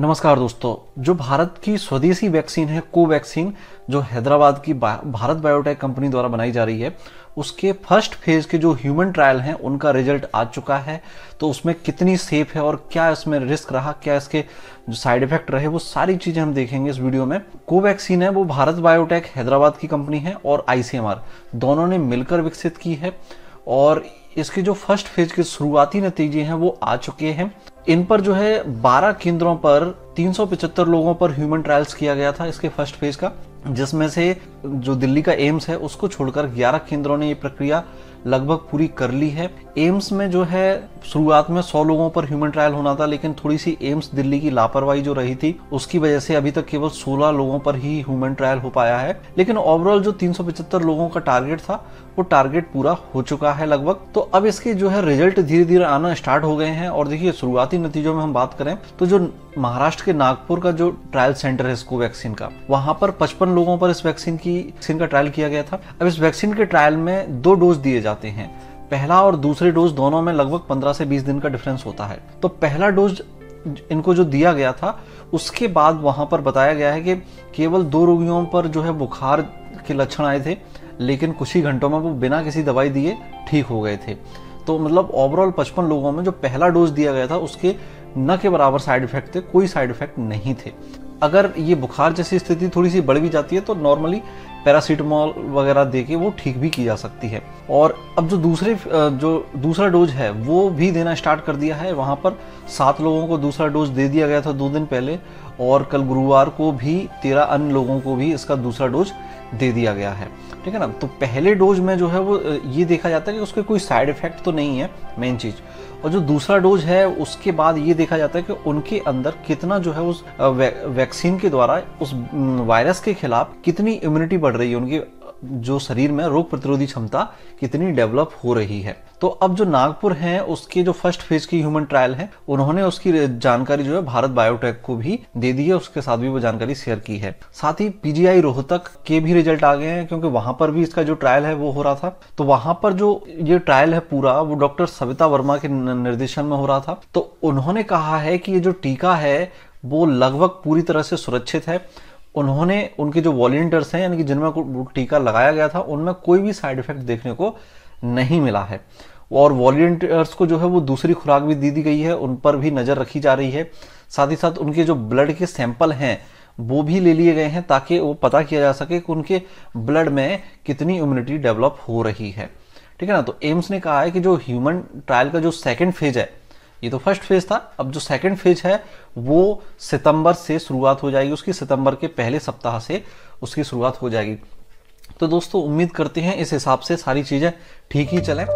नमस्कार दोस्तों। जो भारत की स्वदेशी वैक्सीन है कोवैक्सीन, जो हैदराबाद की भारत बायोटेक कंपनी द्वारा बनाई जा रही है, उसके फर्स्ट फेज के जो ह्यूमन ट्रायल हैं उनका रिजल्ट आ चुका है। तो उसमें कितनी सेफ है और क्या इसमें रिस्क रहा, क्या इसके जो साइड इफेक्ट रहे, वो सारी चीजें हम देखेंगे इस वीडियो में। कोवैक्सीन है वो भारत बायोटेक हैदराबाद की कंपनी है और आईसीएमआर दोनों ने मिलकर विकसित की है और इसके जो फर्स्ट फेज के शुरुआती नतीजे हैं वो आ चुके हैं। इन पर जो है 12 केंद्रों पर 375 लोगों पर ह्यूमन ट्रायल्स किया गया था इसके फर्स्ट फेज का, जिसमें से जो दिल्ली का एम्स है उसको छोड़कर 11 केंद्रों ने ये प्रक्रिया लगभग पूरी कर ली है। एम्स में जो है शुरुआत में 100 लोगों पर ह्यूमन ट्रायल होना था, लेकिन थोड़ी सी एम्स दिल्ली की लापरवाही जो रही थी उसकी वजह से अभी तक केवल 16 लोगों पर ही ह्यूमन ट्रायल हो पाया है। लेकिन ओवरऑल जो 375 लोगों का टारगेट था वो टारगेट पूरा हो चुका है लगभग। तो अब इसके जो है रिजल्ट धीरे धीरे आना स्टार्ट हो गए हैं। और देखिए, शुरुआती नतीजों में हम बात करें तो जो महाराष्ट्र के नागपुर का जो ट्रायल सेंटर है कोवैक्सीन का, वहां पर 55 लोगों पर इस वैक्सीन का ट्रायल किया गया था। अब इस वैक्सीन के ट्रायल में 2 डोज दिए जाते हैं। पहला और दूसरे डोज दोनों में लगभग 15 से 20 दिन का डिफरेंस होता है। तो पहला डोज इनको जो दिया गया था उसके बाद वहां पर बताया गया है कि केवल 2 रोगियों पर जो है बुखार के लक्षण आए थे, लेकिन कुछ ही घंटों में वो बिना किसी दवाई दिए ठीक हो गए थे। तो मतलब ओवरऑल 55 लोगों में जो पहला डोज दिया गया था उसके न के बराबर साइड इफेक्ट थे, कोई साइड इफेक्ट नहीं थे। अगर ये बुखार जैसी स्थिति थोड़ी सी बढ़ भी जाती है तो नॉर्मली पैरासीटामोल वगैरह देके वो ठीक भी की जा सकती है। और अब जो दूसरा डोज है वो भी देना स्टार्ट कर दिया है। वहां पर 7 लोगों को दूसरा डोज दे दिया गया था 2 दिन पहले, और कल गुरुवार को भी 13 अन्य लोगों को भी इसका दूसरा डोज दे दिया गया है। ठीक है ना। तो पहले डोज में जो है वो ये देखा जाता है कि उसके कोई साइड इफेक्ट तो नहीं है, मेन चीज। और जो दूसरा डोज है उसके बाद ये देखा जाता है कि उनके अंदर कितना जो है उस वैक्सीन के द्वारा उस वायरस के खिलाफ कितनी इम्यूनिटी बढ़ रही है, उनकी जो शरीर में रोग प्रतिरोधी क्षमता कितनी डेवलप हो रही है। तो अब जो नागपुर है उसके जो फर्स्ट फेज की ह्यूमन ट्रायल है, उन्होंने उसकी जानकारी जो है भारत बायोटेक को भी दे दी है, उसके साथ भी वो जानकारी शेयर की है। साथ ही पीजीआई रोहतक के भी रिजल्ट आ गए हैं, क्योंकि वहां पर भी इसका जो ट्रायल है वो हो रहा था। तो वहां पर जो ये ट्रायल है पूरा वो डॉक्टर सविता वर्मा के निर्देशन में हो रहा था। तो उन्होंने कहा है कि ये जो टीका है वो लगभग पूरी तरह से सुरक्षित है। उन्होंने उनके जो वॉलंटियर्स हैं, यानी कि जिनमें टीका लगाया गया था, उनमें कोई भी साइड इफेक्ट देखने को नहीं मिला है। और वॉलंटियर्स को जो है वो दूसरी खुराक भी दी गई है, उन पर भी नजर रखी जा रही है। साथ ही साथ उनके जो ब्लड के सैंपल हैं वो भी ले लिए गए हैं, ताकि वो पता किया जा सके कि उनके ब्लड में कितनी इम्यूनिटी डेवलप हो रही है। ठीक है ना। तो एम्स ने कहा है कि जो ह्यूमन ट्रायल का जो सेकेंड फेज है, ये तो फर्स्ट फेज था, अब जो सेकंड फेज है वो सितंबर से शुरुआत हो जाएगी, उसकी सितंबर के पहले सप्ताह से उसकी शुरुआत हो जाएगी। तो दोस्तों, उम्मीद करते हैं इस हिसाब से सारी चीजें ठीक ही चलें।